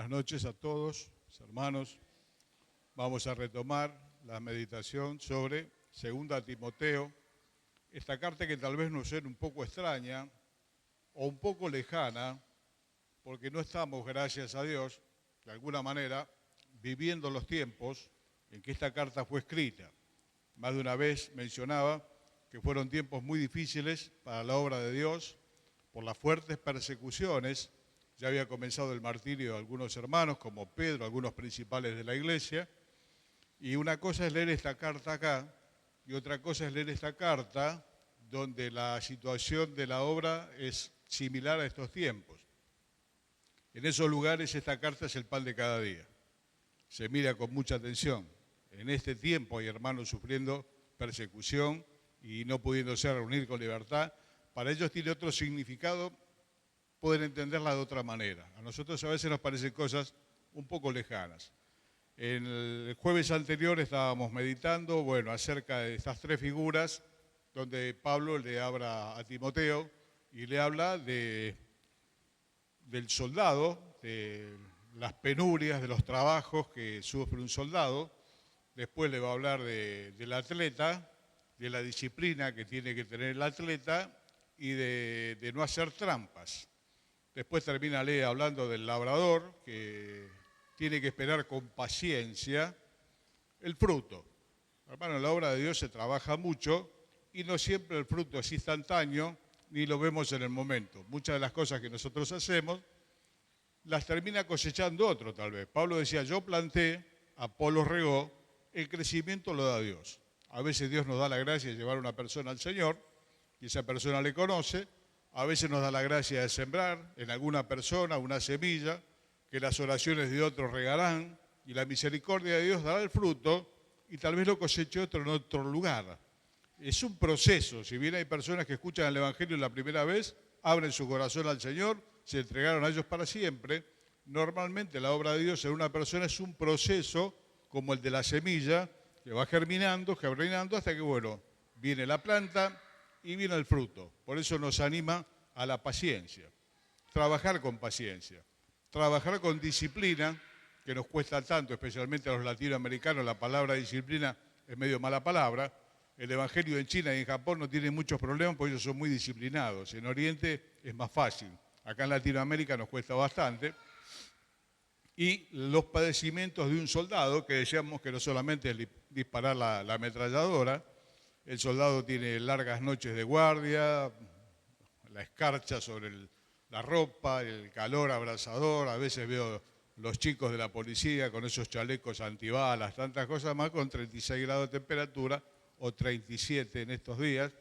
Buenas noches a todos, mis hermanos. Vamos a retomar la meditación sobre 2 Timoteo, esta carta que tal vez nos suene un poco extraña o un poco lejana, porque no estamos, gracias a Dios, de alguna manera, viviendo los tiempos en que esta carta fue escrita. Más de una vez mencionaba que fueron tiempos muy difíciles para la obra de Dios, por las fuertes persecuciones. Ya había comenzado el martirio de algunos hermanos, como Pedro, algunos principales de la iglesia. Y una cosa es leer esta carta acá, y otra cosa es leer esta carta donde la situación de la obra es similar a estos tiempos. En esos lugares esta carta es el pan de cada día. Se mira con mucha atención. En este tiempo hay hermanos sufriendo persecución y no pudiéndose reunir con libertad. Para ellos tiene otro significado, pueden entenderla de otra manera. A nosotros a veces nos parecen cosas un poco lejanas. En el jueves anterior estábamos meditando, acerca de estas tres figuras donde Pablo le habla a Timoteo y le habla del soldado, de las penurias, de los trabajos que sufre un soldado. Después le va a hablar del atleta, de la disciplina que tiene que tener el atleta y de no hacer trampas. Después termina hablando del labrador, que tiene que esperar con paciencia el fruto. Hermano, en la obra de Dios se trabaja mucho y no siempre el fruto es instantáneo ni lo vemos en el momento. Muchas de las cosas que nosotros hacemos las termina cosechando otro tal vez. Pablo decía, yo planté, Apolo regó, el crecimiento lo da Dios. A veces Dios nos da la gracia de llevar a una persona al Señor y esa persona le conoce. A veces nos da la gracia de sembrar en alguna persona una semilla que las oraciones de otros regarán y la misericordia de Dios dará el fruto y tal vez lo coseche otro en otro lugar. Es un proceso. Si bien hay personas que escuchan el Evangelio la primera vez, abren su corazón al Señor, se entregaron a ellos para siempre, normalmente la obra de Dios en una persona es un proceso como el de la semilla que va germinando hasta que, viene la planta y viene el fruto. Por eso nos anima a la paciencia. Trabajar con paciencia. Trabajar con disciplina, que nos cuesta tanto, especialmente a los latinoamericanos. La palabra disciplina es medio mala palabra. El Evangelio en China y en Japón no tiene muchos problemas porque ellos son muy disciplinados. En Oriente es más fácil. Acá en Latinoamérica nos cuesta bastante. Y los padecimientos de un soldado, que decíamos que no solamente es disparar la ametralladora. El soldado tiene largas noches de guardia, la escarcha sobre la ropa, el calor abrasador. A veces veo los chicos de la policía con esos chalecos antibalas, tantas cosas más, con 36 grados de temperatura o 37 en estos días.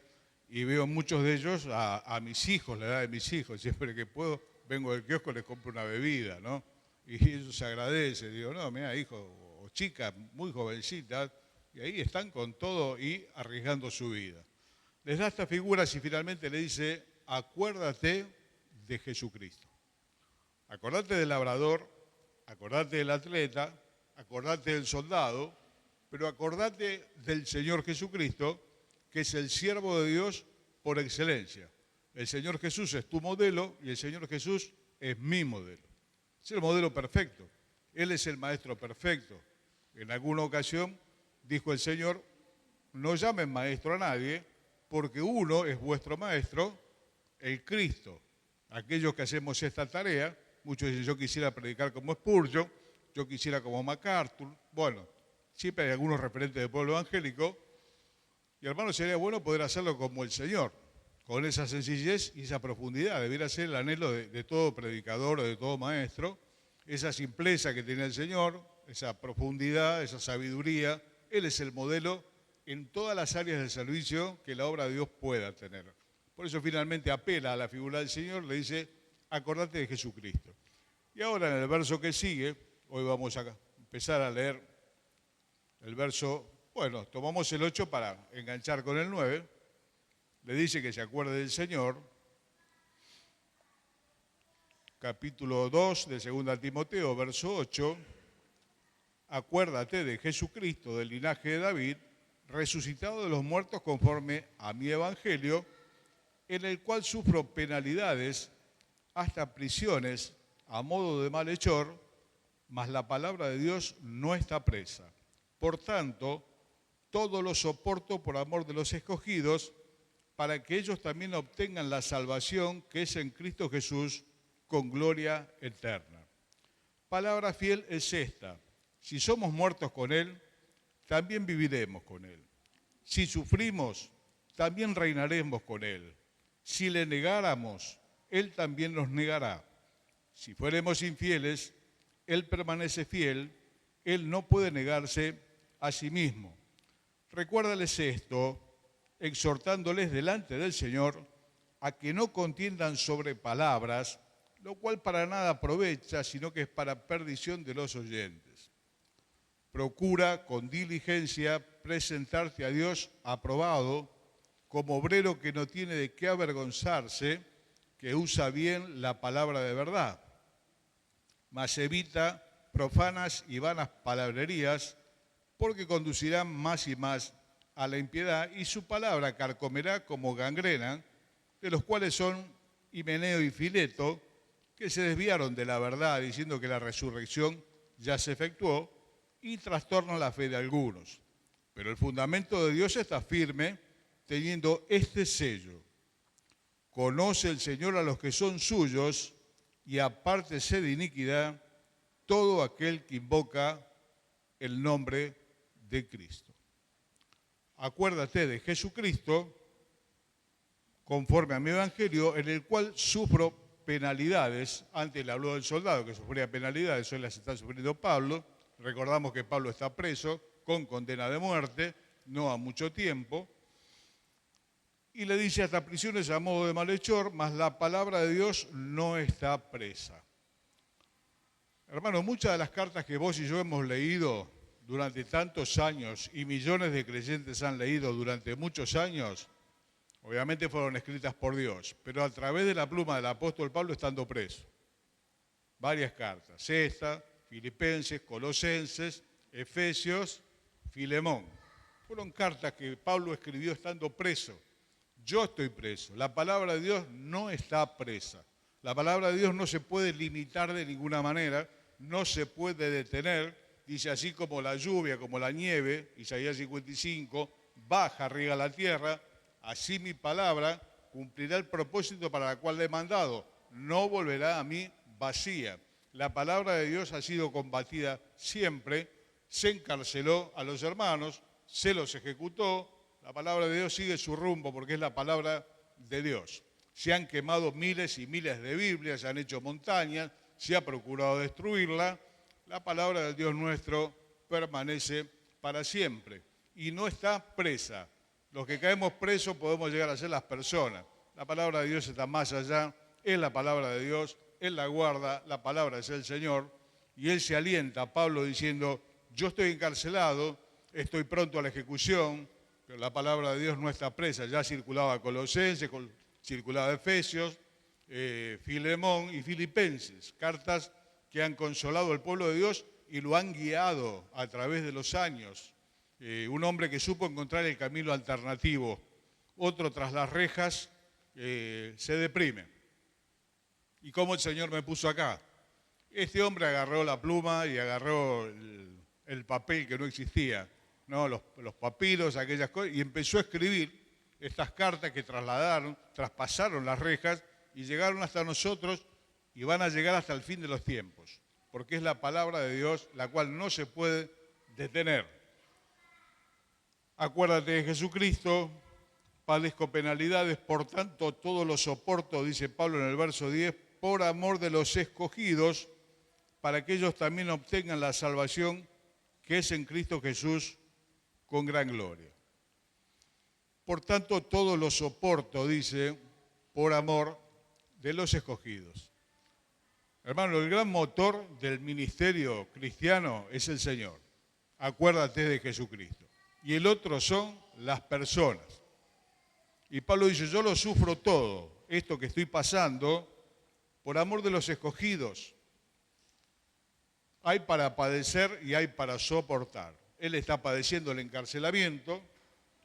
Y veo muchos de ellos a mis hijos, la edad de mis hijos. Siempre que puedo, vengo del kiosco, les compro una bebida, ¿no? Y ellos se agradecen. Digo, no, mira, hijo o chica, muy jovencitas, y ahí están con todo y arriesgando su vida. Les da estas figuras y finalmente le dice, acuérdate de Jesucristo. Acordate del labrador, acordate del atleta, acordate del soldado, pero acordate del Señor Jesucristo, que es el siervo de Dios por excelencia. El Señor Jesús es tu modelo y el Señor Jesús es mi modelo. Es el modelo perfecto. Él es el maestro perfecto. En alguna ocasión dijo el Señor, no llamen maestro a nadie, porque uno es vuestro maestro, el Cristo. Aquellos que hacemos esta tarea, muchos dicen, yo quisiera predicar como Spurgeon, yo quisiera como MacArthur. Siempre hay algunos referentes del pueblo evangélico, y hermano, sería bueno poder hacerlo como el Señor, con esa sencillez y esa profundidad. Debiera ser el anhelo de todo predicador o de todo maestro, esa simpleza que tiene el Señor, esa profundidad, esa sabiduría. Él es el modelo en todas las áreas del servicio que la obra de Dios pueda tener. Por eso finalmente apela a la figura del Señor, le dice, acordate de Jesucristo. Y ahora en el verso que sigue, hoy vamos a empezar a leer el verso, tomamos el 8 para enganchar con el 9, le dice que se acuerde del Señor, capítulo 2 de 2 Timoteo, verso 8, acuérdate de Jesucristo, del linaje de David, resucitado de los muertos conforme a mi evangelio, en el cual sufro penalidades, hasta prisiones, a modo de malhechor, mas la palabra de Dios no está presa. Por tanto, todo lo soporto por amor de los escogidos, para que ellos también obtengan la salvación que es en Cristo Jesús, con gloria eterna. Palabra fiel es esta: si somos muertos con Él, también viviremos con Él. Si sufrimos, también reinaremos con Él. Si le negáramos, Él también nos negará. Si fuéramos infieles, Él permanece fiel, Él no puede negarse a sí mismo. Recuérdales esto, exhortándoles delante del Señor a que no contiendan sobre palabras, lo cual para nada aprovecha, sino que es para perdición de los oyentes. Procura con diligencia presentarte a Dios aprobado, como obrero que no tiene de qué avergonzarse, que usa bien la palabra de verdad. Mas evita profanas y vanas palabrerías, porque conducirán más y más a la impiedad, y su palabra carcomerá como gangrena, de los cuales son Himeneo y Fileto, que se desviaron de la verdad, diciendo que la resurrección ya se efectuó, y trastornan la fe de algunos. Pero el fundamento de Dios está firme, teniendo este sello: conoce el Señor a los que son suyos, y apártese de iniquidad todo aquel que invoca el nombre de Cristo. Acuérdate de Jesucristo, conforme a mi evangelio, en el cual sufro penalidades. Antes le habló del soldado que sufría penalidades, hoy las está sufriendo Pablo. Recordamos que Pablo está preso con condena de muerte, no a mucho tiempo. Y le dice: hasta prisiones a modo de malhechor, mas la palabra de Dios no está presa. Hermanos, muchas de las cartas que vos y yo hemos leído durante tantos años y millones de creyentes han leído durante muchos años, obviamente fueron escritas por Dios, pero a través de la pluma del apóstol Pablo estando preso. Varias cartas: esta, Filipenses, Colosenses, Efesios, Filemón. Fueron cartas que Pablo escribió estando preso. Yo estoy preso. La palabra de Dios no está presa. La palabra de Dios no se puede limitar de ninguna manera, no se puede detener. Dice: así como la lluvia, como la nieve, Isaías 55, baja, riega la tierra, así mi palabra cumplirá el propósito para el cual le he mandado. No volverá a mí vacía. La palabra de Dios ha sido combatida siempre, se encarceló a los hermanos, se los ejecutó. La palabra de Dios sigue su rumbo porque es la palabra de Dios. Se han quemado miles y miles de Biblias, se han hecho montañas, se ha procurado destruirla. La palabra del Dios nuestro permanece para siempre y no está presa. Los que caemos presos podemos llegar a ser las personas. La palabra de Dios está más allá, es la palabra de Dios, Él la guarda, la palabra es el Señor, y Él se alienta a Pablo diciendo: yo estoy encarcelado, estoy pronto a la ejecución, pero la palabra de Dios no está presa. Ya circulaba Colosenses, circulaba Efesios, Filemón y Filipenses, cartas que han consolado al pueblo de Dios y lo han guiado a través de los años. Un hombre que supo encontrar el camino alternativo, otro tras las rejas se deprime. ¿Y cómo el Señor me puso acá? Este hombre agarró la pluma y agarró el papel que no existía, ¿no? Los papiros, aquellas cosas, y empezó a escribir estas cartas que traspasaron las rejas y llegaron hasta nosotros y van a llegar hasta el fin de los tiempos, porque es la palabra de Dios, la cual no se puede detener. Acuérdate de Jesucristo, padezco penalidades, por tanto todo lo soporto, dice Pablo en el verso 10, por amor de los escogidos, para que ellos también obtengan la salvación que es en Cristo Jesús con gran gloria. Por tanto todo lo soporto, dice, por amor de los escogidos. Hermano, el gran motor del ministerio cristiano es el Señor. Acuérdate de Jesucristo. Y el otro son las personas. Y Pablo dice: yo lo sufro todo, esto que estoy pasando, por amor de los escogidos. Hay para padecer y hay para soportar. Él está padeciendo el encarcelamiento.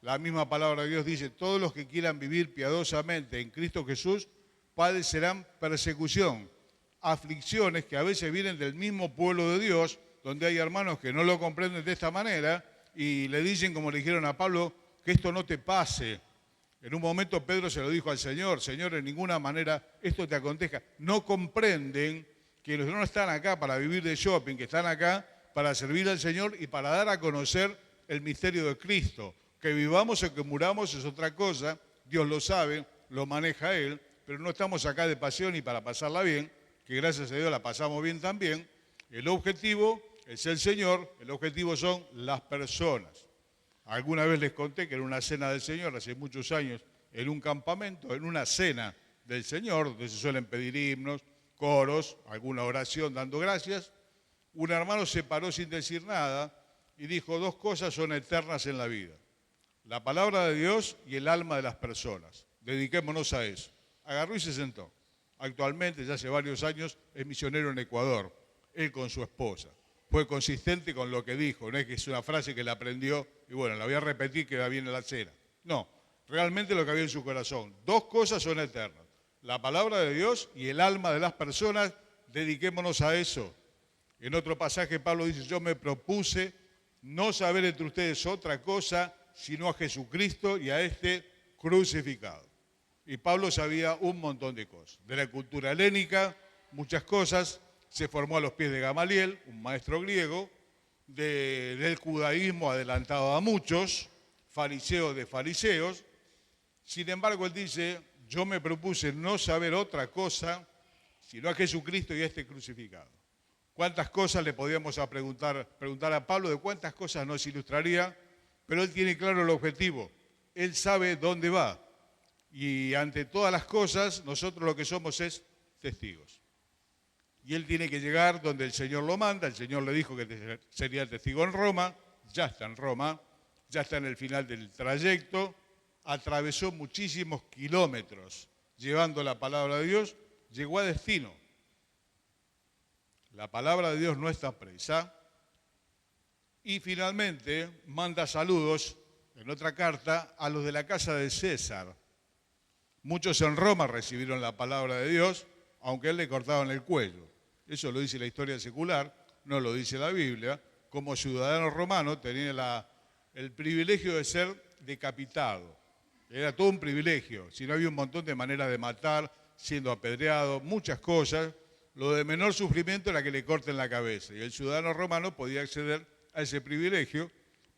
La misma palabra de Dios dice: todos los que quieran vivir piadosamente en Cristo Jesús padecerán persecución. aflicciones que a veces vienen del mismo pueblo de Dios, donde hay hermanos que no lo comprenden de esta manera y le dicen, como le dijeron a Pablo, que esto no te pase. En un momento Pedro se lo dijo al Señor, Señor, en ninguna manera esto te acontezca. No comprenden que los que no están acá para vivir de shopping, que están acá para servir al Señor y para dar a conocer el misterio de Cristo. Que vivamos o que muramos es otra cosa, Dios lo sabe, lo maneja Él, pero no estamos acá de pasión y para pasarla bien, que gracias a Dios la pasamos bien también. El objetivo es el Señor, el objetivo son las personas. Alguna vez les conté que en una cena del Señor, hace muchos años, en un campamento, en una cena del Señor, donde se suelen pedir himnos, coros, alguna oración dando gracias, un hermano se paró sin decir nada y dijo, dos cosas son eternas en la vida, la palabra de Dios y el alma de las personas. Dediquémonos a eso. Agarró y se sentó. Actualmente, ya hace varios años, es misionero en Ecuador, él con su esposa. Fue consistente con lo que dijo, no es que es una frase que la aprendió y bueno, la voy a repetir que va bien en la cena. No, realmente lo que había en su corazón. Dos cosas son eternas, la palabra de Dios y el alma de las personas, dediquémonos a eso. En otro pasaje Pablo dice, yo me propuse no saber entre ustedes otra cosa, sino a Jesucristo y a este crucificado. Y Pablo sabía un montón de cosas. De la cultura helénica, muchas cosas. Se formó a los pies de Gamaliel, un maestro griego. Del judaísmo adelantado a muchos, fariseo de fariseos. Sin embargo, él dice, yo me propuse no saber otra cosa, sino a Jesucristo y a este crucificado. ¿Cuántas cosas le podíamos preguntar a Pablo? ¿De cuántas cosas nos ilustraría? Pero él tiene claro el objetivo. Él sabe dónde va. Y ante todas las cosas, nosotros lo que somos es testigos. Y él tiene que llegar donde el Señor lo manda. El Señor le dijo que sería testigo en Roma. Ya está en Roma. Ya está en el final del trayecto. Atravesó muchísimos kilómetros llevando la palabra de Dios. Llegó a destino. La palabra de Dios no está presa. Y finalmente manda saludos en otra carta a los de la casa de César. Muchos en Roma recibieron la palabra de Dios, aunque él le cortaban el cuello. Eso lo dice la historia secular, no lo dice la Biblia. Como ciudadano romano tenía el privilegio de ser decapitado. Era todo un privilegio. Si no, había un montón de maneras de matar, siendo apedreado, muchas cosas. Lo de menor sufrimiento era que le corten la cabeza. Y el ciudadano romano podía acceder a ese privilegio.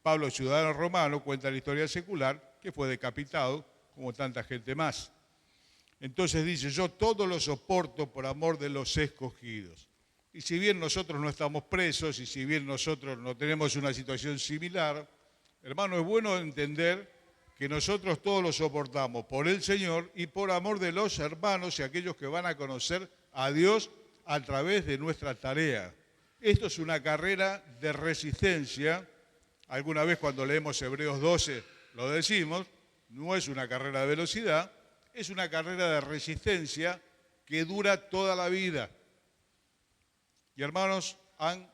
Pablo, ciudadano romano, cuenta la historia secular, que fue decapitado, como tanta gente más. Entonces dice, yo todo lo soporto por amor de los escogidos. Y si bien nosotros no estamos presos y si bien nosotros no tenemos una situación similar, hermano, es bueno entender que nosotros todos lo soportamos por el Señor y por amor de los hermanos y aquellos que van a conocer a Dios a través de nuestra tarea. Esto es una carrera de resistencia. Alguna vez cuando leemos Hebreos 12 lo decimos, no es una carrera de velocidad, es una carrera de resistencia que dura toda la vida. Y hermanos, han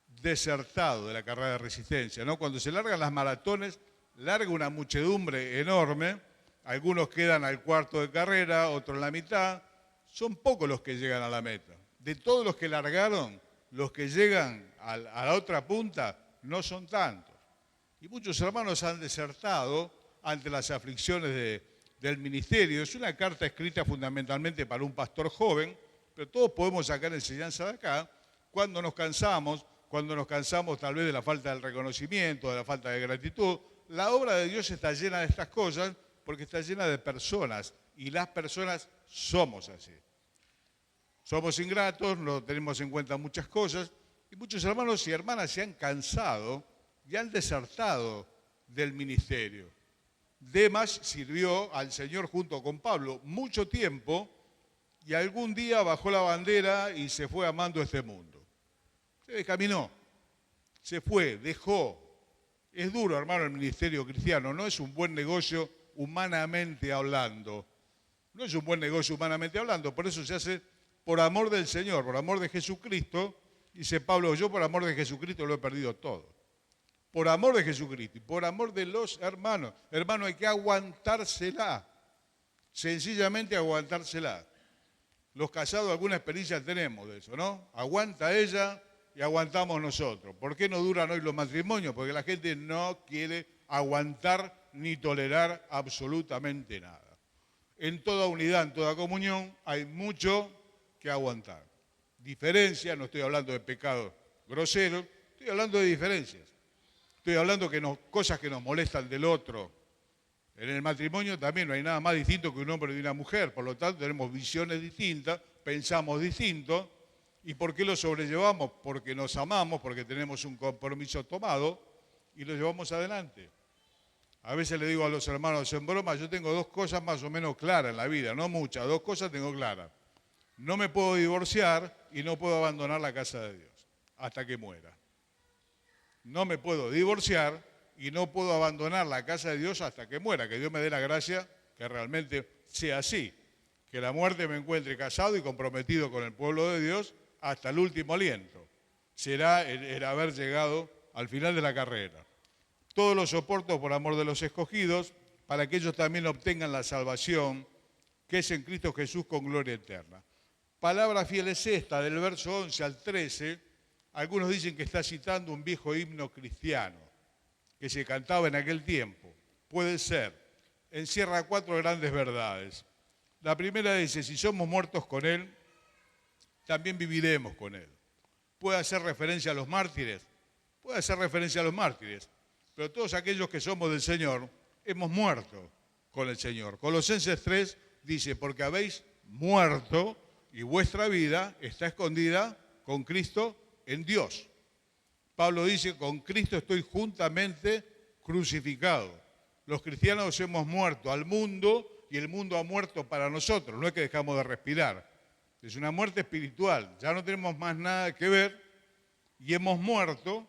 desertado de la carrera de resistencia, ¿no? Cuando se largan las maratones, larga una muchedumbre enorme, algunos quedan al cuarto de carrera, otros en la mitad, son pocos los que llegan a la meta. De todos los que largaron, los que llegan a la otra punta no son tantos. Y muchos hermanos han desertado ante las aflicciones del ministerio. Es una carta escrita fundamentalmente para un pastor joven, pero todos podemos sacar enseñanza de acá. Cuando nos cansamos tal vez de la falta del reconocimiento, de la falta de gratitud, la obra de Dios está llena de estas cosas porque está llena de personas y las personas somos así. Somos ingratos, no tenemos en cuenta muchas cosas y muchos hermanos y hermanas se han cansado y han desertado del ministerio. Demas sirvió al Señor junto con Pablo mucho tiempo y algún día bajó la bandera y se fue amando este mundo. Se descaminó, se fue, dejó. Es duro, hermano, el ministerio cristiano, no es un buen negocio humanamente hablando. No es un buen negocio humanamente hablando, por eso se hace por amor del Señor, por amor de Jesucristo. Dice Pablo, yo por amor de Jesucristo lo he perdido todo. Por amor de Jesucristo y por amor de los hermanos. Hermano, hay que aguantársela. Sencillamente aguantársela. Los casados alguna experiencia tenemos de eso, ¿no? Aguanta ella y aguantamos nosotros. ¿Por qué no duran hoy los matrimonios? Porque la gente no quiere aguantar ni tolerar absolutamente nada. En toda unidad, en toda comunión, hay mucho que aguantar. Diferencias, no estoy hablando de pecados groseros, estoy hablando de diferencias. Estoy hablando de cosas que nos molestan del otro. En el matrimonio también no hay nada más distinto que un hombre y una mujer, por lo tanto tenemos visiones distintas, pensamos distinto. ¿Y por qué lo sobrellevamos? Porque nos amamos, porque tenemos un compromiso tomado y lo llevamos adelante. A veces le digo a los hermanos en broma, yo tengo dos cosas más o menos claras en la vida, no muchas, dos cosas tengo claras. No me puedo divorciar y no puedo abandonar la casa de Dios hasta que muera. No me puedo divorciar y no puedo abandonar la casa de Dios hasta que muera, que Dios me dé la gracia que realmente sea así, que la muerte me encuentre casado y comprometido con el pueblo de Dios hasta el último aliento. Será el haber llegado al final de la carrera. Todo lo soporto por amor de los escogidos, para que ellos también obtengan la salvación que es en Cristo Jesús con gloria eterna. Palabra fiel es esta, del verso 11 al 13, algunos dicen que está citando un viejo himno cristiano que se cantaba en aquel tiempo. Puede ser. Encierra 4 grandes verdades. La primera dice, si somos muertos con Él, también viviremos con Él. Puede hacer referencia a los mártires, pero todos aquellos que somos del Señor, hemos muerto con el Señor. Colosenses 3 dice, porque habéis muerto y vuestra vida está escondida con Cristo en Dios. Pablo dice, con Cristo estoy juntamente crucificado. Los cristianos hemos muerto al mundo y el mundo ha muerto para nosotros. No es que dejamos de respirar. Es una muerte espiritual. Ya no tenemos más nada que ver y hemos muerto.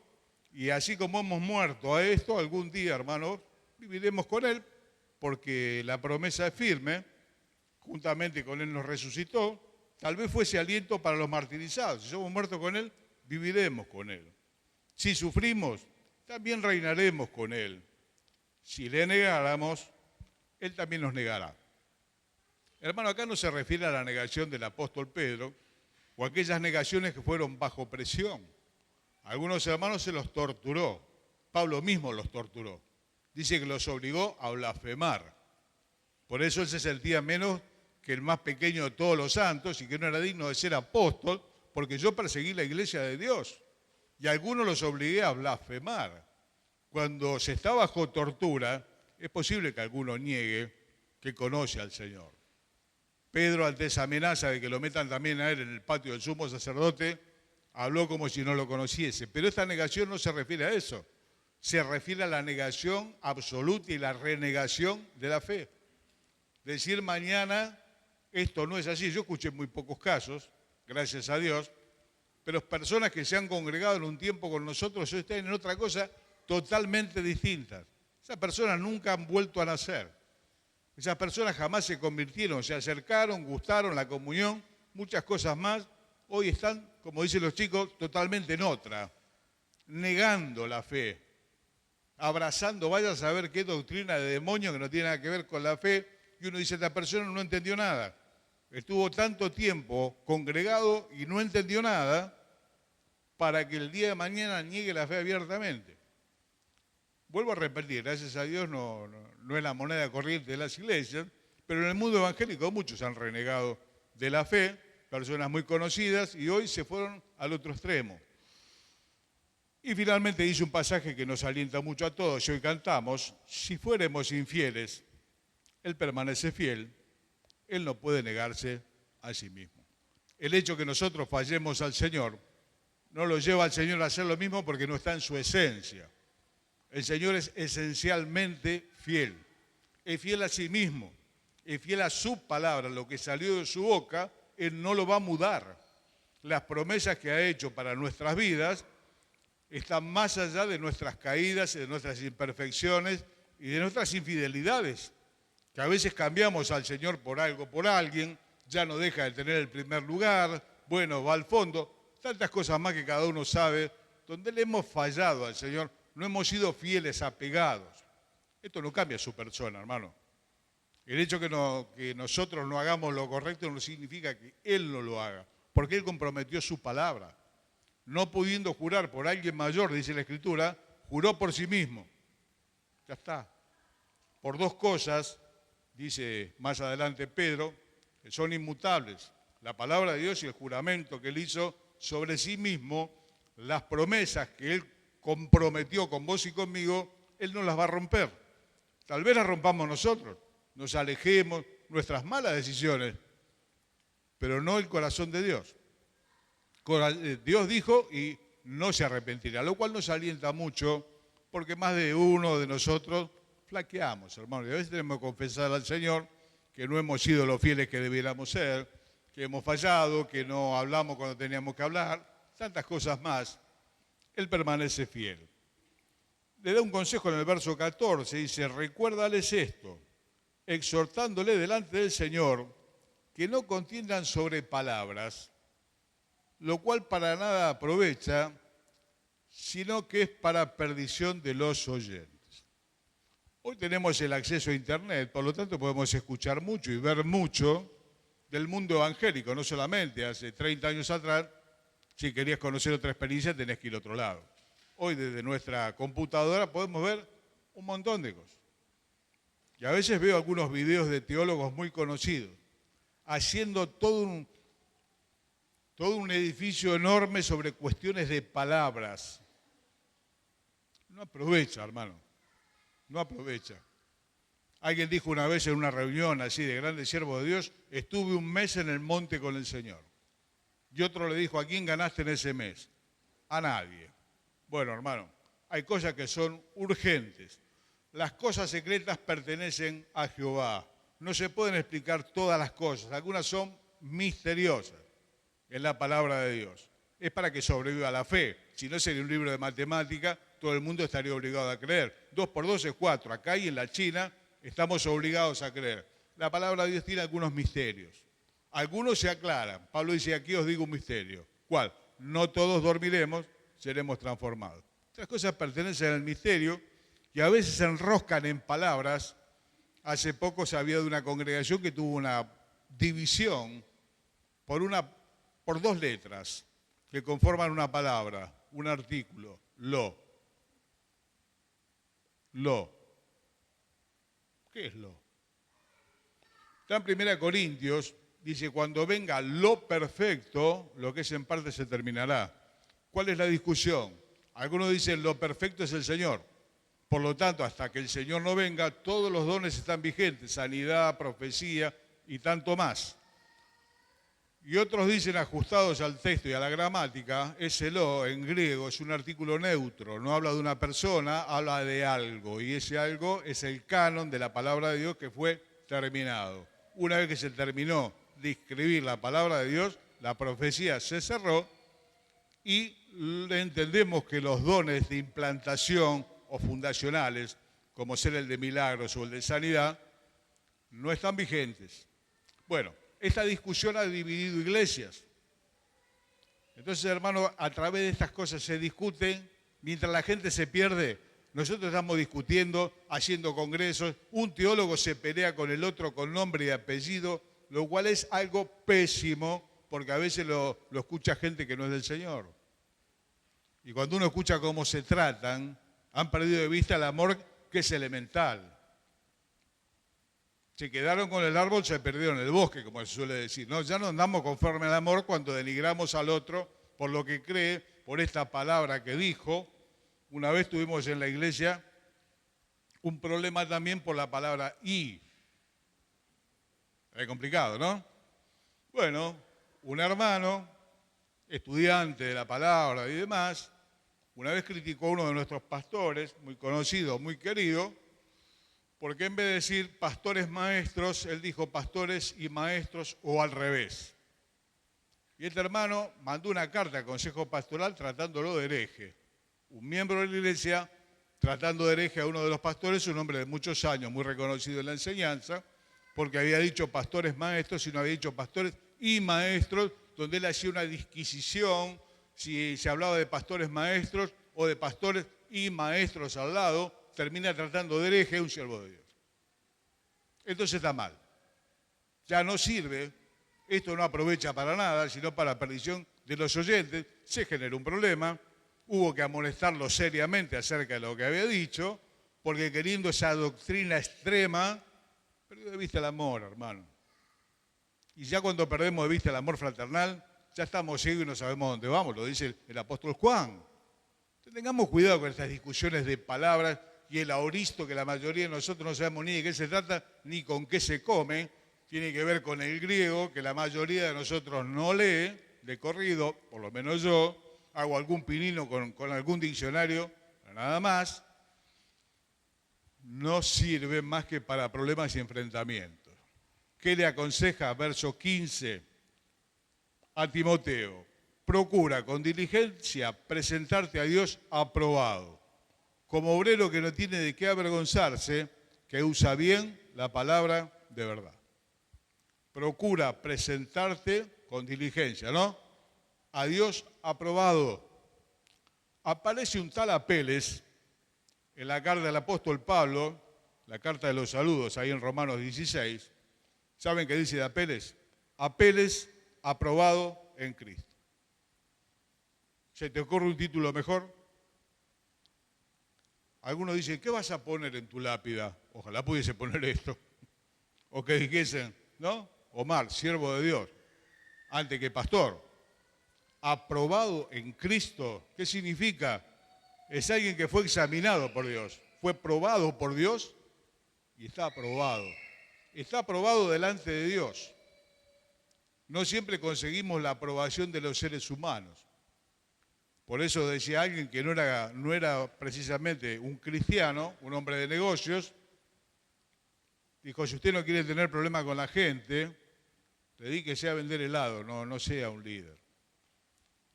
Y así como hemos muerto a esto, algún día, hermanos, viviremos con Él, porque la promesa es firme. Juntamente con Él nos resucitó. Tal vez fuese aliento para los martirizados. Si somos muertos con Él, viviremos con Él. Si sufrimos, también reinaremos con Él. Si le negáramos, Él también nos negará. Hermano, acá no se refiere a la negación del apóstol Pedro o a aquellas negaciones que fueron bajo presión. A algunos hermanos se los torturó. Pablo mismo los torturó. Dice que los obligó a blasfemar. Por eso él se sentía menos que el más pequeño de todos los santos y que no era digno de ser apóstol, porque yo perseguí la iglesia de Dios. Y a algunos los obligué a blasfemar. Cuando se está bajo tortura, es posible que alguno niegue que conoce al Señor. Pedro, ante esa amenaza de que lo metan también a él en el patio del sumo sacerdote, habló como si no lo conociese. Pero esta negación no se refiere a eso. Se refiere a la negación absoluta y la renegación de la fe. Decir mañana, esto no es así. Yo escuché muy pocos casos, gracias a Dios, pero personas que se han congregado en un tiempo con nosotros hoy están en otra cosa totalmente distinta. Esas personas nunca han vuelto a nacer. Esas personas jamás se convirtieron, se acercaron, gustaron la comunión, muchas cosas más. Hoy están, como dicen los chicos, totalmente en otra, negando la fe, abrazando, vaya a saber qué doctrina de demonio que no tiene nada que ver con la fe, y uno dice, esta persona no entendió nada. Estuvo tanto tiempo congregado y no entendió nada para que el día de mañana niegue la fe abiertamente. Vuelvo a repetir, gracias a Dios no es la moneda corriente de las iglesias, pero en el mundo evangélico muchos han renegado de la fe, personas muy conocidas, y hoy se fueron al otro extremo. Y finalmente dice un pasaje que nos alienta mucho a todos, y hoy cantamos, si fuéramos infieles, Él permanece fiel, Él no puede negarse a sí mismo. El hecho que nosotros fallemos al Señor no lo lleva al Señor a hacer lo mismo porque no está en su esencia. El Señor es esencialmente fiel. Es fiel a sí mismo, es fiel a su palabra, lo que salió de su boca, Él no lo va a mudar. Las promesas que ha hecho para nuestras vidas están más allá de nuestras caídas, de nuestras imperfecciones y de nuestras infidelidades, que a veces cambiamos al Señor por algo, por alguien, ya no deja de tener el primer lugar, bueno, va al fondo, tantas cosas más que cada uno sabe, donde le hemos fallado al Señor, no hemos sido fieles, apegados. Esto no cambia su persona, hermano. El hecho que nosotros no hagamos lo correcto no significa que Él no lo haga, porque Él comprometió su palabra. No pudiendo jurar por alguien mayor, dice la Escritura, juró por sí mismo. Ya está. Por dos cosas, dice más adelante Pedro, que son inmutables. La palabra de Dios y el juramento que Él hizo sobre sí mismo, las promesas que Él comprometió con vos y conmigo, Él no las va a romper. Tal vez las rompamos nosotros, nos alejemos, nuestras malas decisiones, pero no el corazón de Dios. Dios dijo y no se arrepentirá, lo cual nos alienta mucho porque más de uno de nosotros flaqueamos, hermanos. Y a veces tenemos que confesar al Señor que no hemos sido los fieles que debiéramos ser, que hemos fallado, que no hablamos cuando teníamos que hablar, tantas cosas más. Él permanece fiel. Le da un consejo en el verso 14, dice, recuérdales esto, exhortándole delante del Señor, que no contiendan sobre palabras, lo cual para nada aprovecha, sino que es para perdición de los oyentes. Hoy tenemos el acceso a Internet, por lo tanto podemos escuchar mucho y ver mucho del mundo evangélico, no solamente hace 30 años atrás, si querías conocer otra experiencia tenés que ir a otro lado. Hoy desde nuestra computadora podemos ver un montón de cosas. Y a veces veo algunos videos de teólogos muy conocidos, haciendo todo un edificio enorme sobre cuestiones de palabras. No aprovecha, hermano, no aprovecha. Alguien dijo una vez en una reunión así de grandes siervos de Dios, estuve un mes en el monte con el Señor. Y otro le dijo, ¿a quién ganaste en ese mes? A nadie. Bueno, hermano, hay cosas que son urgentes. Las cosas secretas pertenecen a Jehová. No se pueden explicar todas las cosas, algunas son misteriosas. Es la palabra de Dios. Es para que sobreviva la fe. Si no sería un libro de matemática, todo el mundo estaría obligado a creer. 2 por 2 es 4. Acá y en la China estamos obligados a creer. La palabra de Dios tiene algunos misterios. Algunos se aclaran. Pablo dice, aquí os digo un misterio. ¿Cuál? No todos dormiremos, seremos transformados. Estas cosas pertenecen al misterio y a veces se enroscan en palabras. Hace poco sabía de una congregación que tuvo una división por dos letras que conforman una palabra, un artículo, lo. ¿Qué es lo? Está en 1 Corintios, dice, cuando venga lo perfecto, lo que es en parte se terminará. ¿Cuál es la discusión? Algunos dicen lo perfecto es el Señor. Por lo tanto, hasta que el Señor no venga, todos los dones están vigentes, sanidad, profecía y tanto más. Y otros dicen, ajustados al texto y a la gramática, ese lo en griego es un artículo neutro, no habla de una persona, habla de algo. Y ese algo es el canon de la palabra de Dios que fue terminado. Una vez que se terminó de escribir la palabra de Dios, la profecía se cerró y entendemos que los dones de implantación o fundacionales, como ser el de milagros o el de sanidad, no están vigentes. Bueno, esta discusión ha dividido iglesias. Entonces, hermano, a través de estas cosas se discuten, mientras la gente se pierde, nosotros estamos discutiendo, haciendo congresos, un teólogo se pelea con el otro con nombre y apellido, lo cual es algo pésimo, porque a veces lo escucha gente que no es del Señor. Y cuando uno escucha cómo se tratan, han perdido de vista el amor que es elemental. Se quedaron con el árbol, se perdieron el bosque, como se suele decir. ¿No? Ya no andamos conforme al amor cuando denigramos al otro por lo que cree, por esta palabra que dijo. Una vez tuvimos en la iglesia un problema también por la palabra y. Es complicado, ¿no? Bueno, un hermano, estudiante de la palabra y demás, una vez criticó a uno de nuestros pastores, muy conocido, muy querido, porque en vez de decir pastores maestros, él dijo pastores y maestros o al revés. Y este hermano mandó una carta al Consejo Pastoral tratándolo de hereje. Un miembro de la iglesia tratando de hereje a uno de los pastores, un hombre de muchos años, muy reconocido en la enseñanza, porque había dicho pastores maestros y no había dicho pastores y maestros, donde él hacía una disquisición, si se hablaba de pastores maestros o de pastores y maestros al lado, termina tratando de hereje a un siervo de Dios. Entonces está mal. Ya no sirve, esto no aprovecha para nada, sino para la perdición de los oyentes. Se generó un problema, hubo que amonestarlo seriamente acerca de lo que había dicho, porque queriendo esa doctrina extrema, perdió de vista el amor, hermano. Y ya cuando perdemos de vista el amor fraternal, ya estamos ciegos y no sabemos dónde vamos, lo dice el apóstol Juan. Tengamos cuidado con estas discusiones de palabras y el aoristo que la mayoría de nosotros no sabemos ni de qué se trata, ni con qué se come. Tiene que ver con el griego, que la mayoría de nosotros no lee de corrido, por lo menos yo, hago algún pinino con algún diccionario, pero nada más. No sirve más que para problemas y enfrentamientos. ¿Qué le aconseja, verso 15, a Timoteo? Procura con diligencia presentarte a Dios aprobado, como obrero que no tiene de qué avergonzarse, que usa bien la palabra de verdad. Procura presentarte con diligencia, ¿no? A Dios aprobado. Aparece un tal Apeles en la carta del apóstol Pablo, la carta de los saludos, ahí en Romanos 16. ¿Saben qué dice de Apeles? Apeles aprobado en Cristo. ¿Se te ocurre un título mejor? Algunos dicen, ¿qué vas a poner en tu lápida? Ojalá pudiese poner esto. O que dijesen, ¿no? Omar, siervo de Dios, antes que pastor. Aprobado en Cristo. ¿Qué significa? Es alguien que fue examinado por Dios. Fue probado por Dios y está aprobado. Está aprobado delante de Dios. No siempre conseguimos la aprobación de los seres humanos. Por eso decía alguien que no era precisamente un cristiano, un hombre de negocios. Dijo, si usted no quiere tener problemas con la gente, dedíquese a vender helado, no sea un líder.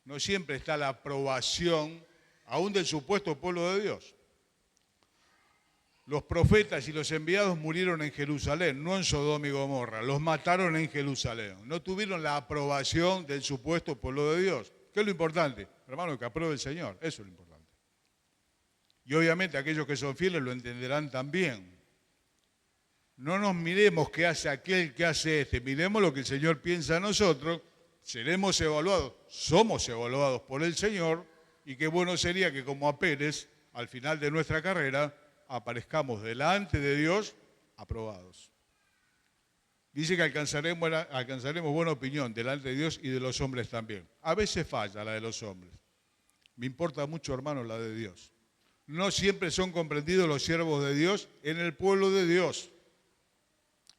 No siempre está la aprobación, aún del supuesto pueblo de Dios. Los profetas y los enviados murieron en Jerusalén, no en Sodoma y Gomorra. Los mataron en Jerusalén. No tuvieron la aprobación del supuesto pueblo de Dios. ¿Qué es lo importante? Hermano, que apruebe el Señor. Eso es lo importante. Y obviamente aquellos que son fieles lo entenderán también. No nos miremos qué hace aquel, qué hace este. Miremos lo que el Señor piensa de nosotros. Seremos evaluados, somos evaluados por el Señor. Y qué bueno sería que como Apeles, al final de nuestra carrera, aparezcamos delante de Dios aprobados. Dice que alcanzaremos buena opinión delante de Dios y de los hombres también. A veces falla la de los hombres. Me importa mucho, hermano, la de Dios. No siempre son comprendidos los siervos de Dios en el pueblo de Dios.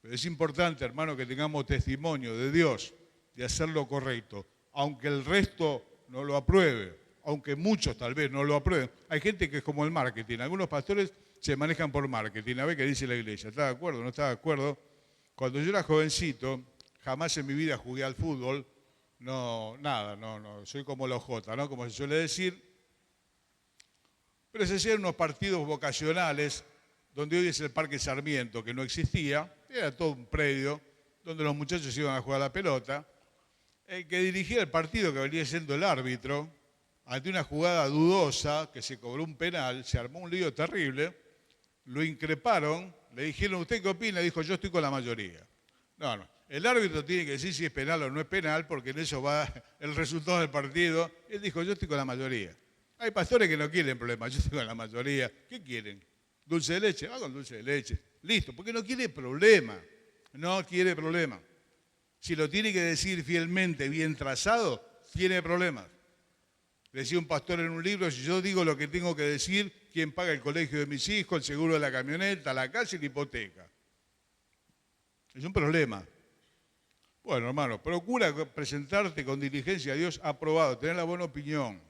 Pero es importante, hermano, que tengamos testimonio de Dios, de hacer lo correcto, aunque el resto no lo apruebe, aunque muchos tal vez no lo aprueben. Hay gente que es como el marketing. Algunos pastores se manejan por marketing. A ver qué dice la iglesia. ¿Está de acuerdo? ¿No está de acuerdo? Cuando yo era jovencito, jamás en mi vida jugué al fútbol. No, soy como los J, ¿no? Como se suele decir. Pero se hacían unos partidos vocacionales, donde hoy es el Parque Sarmiento, que no existía. Era todo un predio donde los muchachos iban a jugar a la pelota. El que dirigía el partido, que venía siendo el árbitro, ante una jugada dudosa, que se cobró un penal, se armó un lío terrible, lo increparon, le dijeron, ¿usted qué opina? Dijo, yo estoy con la mayoría. No. El árbitro tiene que decir si es penal o no es penal, porque en eso va el resultado del partido. Él dijo, yo estoy con la mayoría. Hay pastores que no quieren problemas, yo estoy con la mayoría. ¿Qué quieren? ¿Dulce de leche? Va con dulce de leche. Listo, porque no quiere problema. No quiere problema. Si lo tiene que decir fielmente, bien trazado, tiene problemas. Decía un pastor en un libro, si yo digo lo que tengo que decir, ¿quién paga el colegio de mis hijos, el seguro de la camioneta, la casa y la hipoteca? Es un problema. Bueno, hermano, procura presentarte con diligencia a Dios aprobado, tener la buena opinión.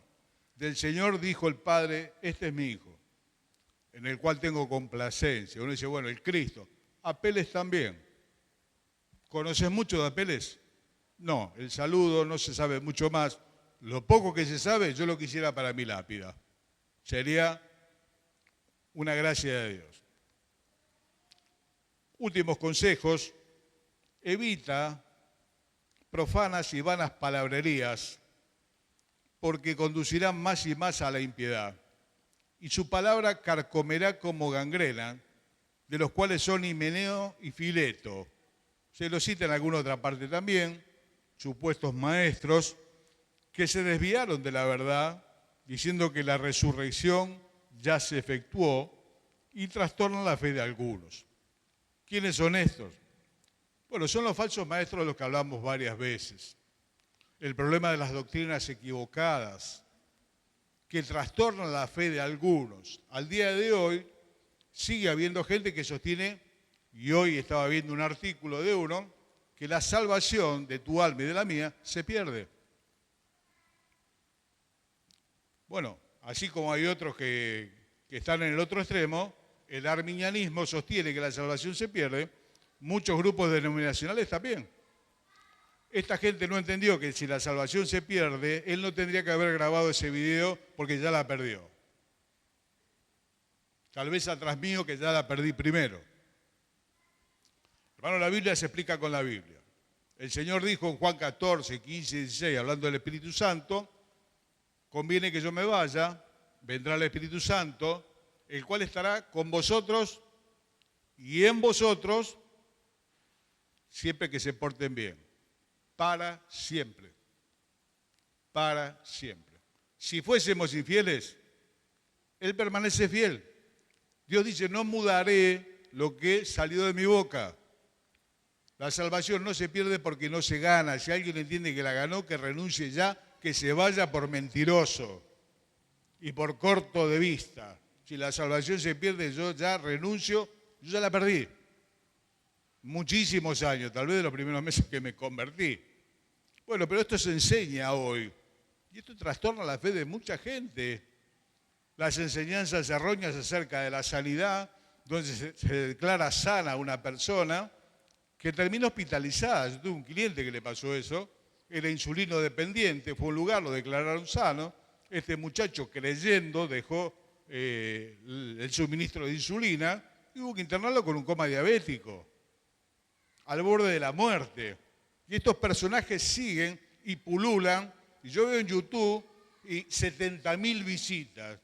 Del Señor dijo el Padre, este es mi Hijo, en el cual tengo complacencia. Uno dice, bueno, el Cristo. Apeles también. ¿Conoces mucho de Apeles? No, el saludo no se sabe mucho más. Lo poco que se sabe, yo lo quisiera para mi lápida. Sería una gracia de Dios. Últimos consejos. Evita profanas y vanas palabrerías, porque conducirán más y más a la impiedad. Y su palabra carcomerá como gangrena, de los cuales son Himeneo y Fileto. Se lo cita en alguna otra parte también, supuestos maestros, que se desviaron de la verdad, diciendo que la resurrección ya se efectuó y trastornan la fe de algunos. ¿Quiénes son estos? Bueno, son los falsos maestros de los que hablamos varias veces. El problema de las doctrinas equivocadas, que trastornan la fe de algunos. Al día de hoy sigue habiendo gente que sostiene, y hoy estaba viendo un artículo de uno, que la salvación de tu alma y de la mía se pierde. Bueno, así como hay otros que están en el otro extremo, el arminianismo sostiene que la salvación se pierde, muchos grupos denominacionales también. Esta gente no entendió que si la salvación se pierde, él no tendría que haber grabado ese video porque ya la perdió. Tal vez atrás mío que ya la perdí primero. Hermano, la Biblia se explica con la Biblia. El Señor dijo en Juan 14, 15, 16, hablando del Espíritu Santo, conviene que yo me vaya, vendrá el Espíritu Santo, el cual estará con vosotros y en vosotros siempre que se porten bien. Para siempre. Para siempre. Si fuésemos infieles, Él permanece fiel. Dios dice, no mudaré lo que salió de mi boca. La salvación no se pierde porque no se gana. Si alguien entiende que la ganó, que renuncie ya, que se vaya por mentiroso y por corto de vista. Si la salvación se pierde, yo ya renuncio, yo ya la perdí. Muchísimos años, tal vez de los primeros meses que me convertí. Bueno, pero esto se enseña hoy. Y esto trastorna la fe de mucha gente. Las enseñanzas erróneas acerca de la sanidad, donde se declara sana a una persona que termina hospitalizada. Yo tuve un cliente que le pasó eso, era insulino dependiente, fue a un lugar, lo declararon sano. Este muchacho, creyendo, dejó el suministro de insulina y hubo que internarlo con un coma diabético, al borde de la muerte. Y estos personajes siguen y pululan. Y yo veo en YouTube y 70.000 visitas.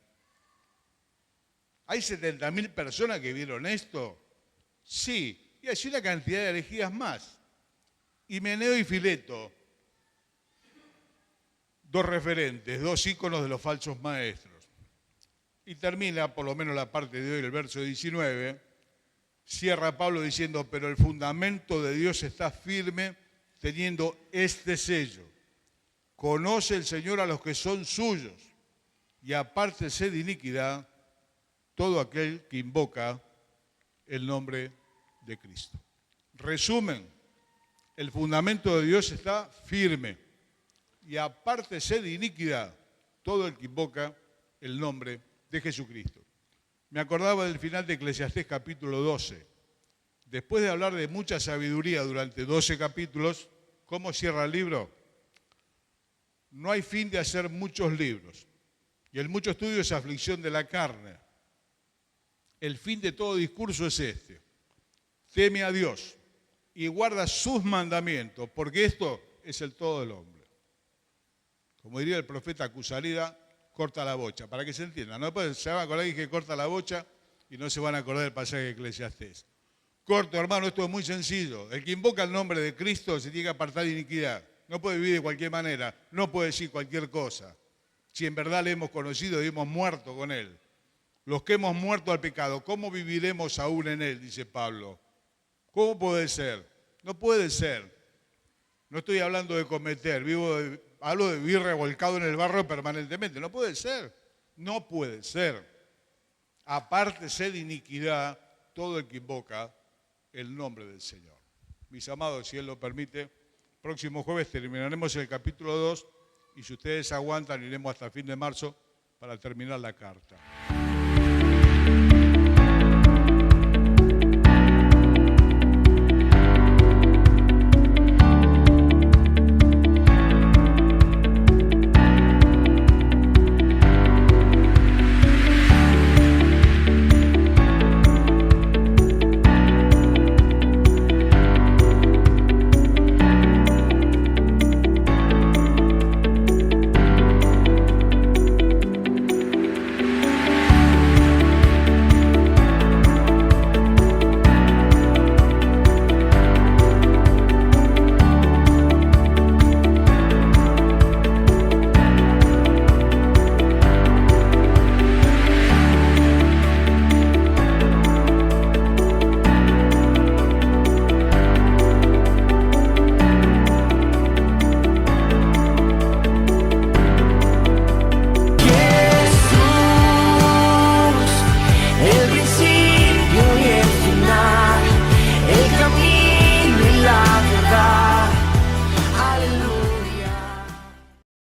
¿Hay 70.000 personas que vieron esto? Sí. Y hay una cantidad de herejías más. Himeneo y Fileto, dos referentes, dos íconos de los falsos maestros. Y termina, por lo menos la parte de hoy, el verso 19, cierra Pablo diciendo, pero el fundamento de Dios está firme teniendo este sello. Conoce el Señor a los que son suyos y apártese de iniquidad todo aquel que invoca el nombre de Cristo. Resumen, el fundamento de Dios está firme y apártese de iniquidad todo el que invoca el nombre de Jesucristo. Me acordaba del final de Eclesiastés capítulo 12. Después de hablar de mucha sabiduría durante 12 capítulos, ¿cómo cierra el libro? No hay fin de hacer muchos libros, y el mucho estudio es aflicción de la carne. El fin de todo discurso es este: teme a Dios y guarda sus mandamientos, porque esto es el todo del hombre. Como diría el profeta Cusalida, corta la bocha, para que se entienda. No después se van a acordar que corta la bocha y no se van a acordar del pasaje de Eclesiastés. Corto, hermano, esto es muy sencillo. El que invoca el nombre de Cristo se tiene que apartar de iniquidad. No puede vivir de cualquier manera, no puede decir cualquier cosa. Si en verdad le hemos conocido y hemos muerto con Él. Los que hemos muerto al pecado, ¿cómo viviremos aún en Él? Dice Pablo. ¿Cómo puede ser? No puede ser. No estoy hablando de cometer, hablo de vivir revolcado en el barro permanentemente. No puede ser. No puede ser. Apártese de iniquidad todo el que invoca el nombre del Señor. Mis amados, si Él lo permite, próximo jueves terminaremos el capítulo 2 y si ustedes aguantan iremos hasta fin de marzo para terminar la carta.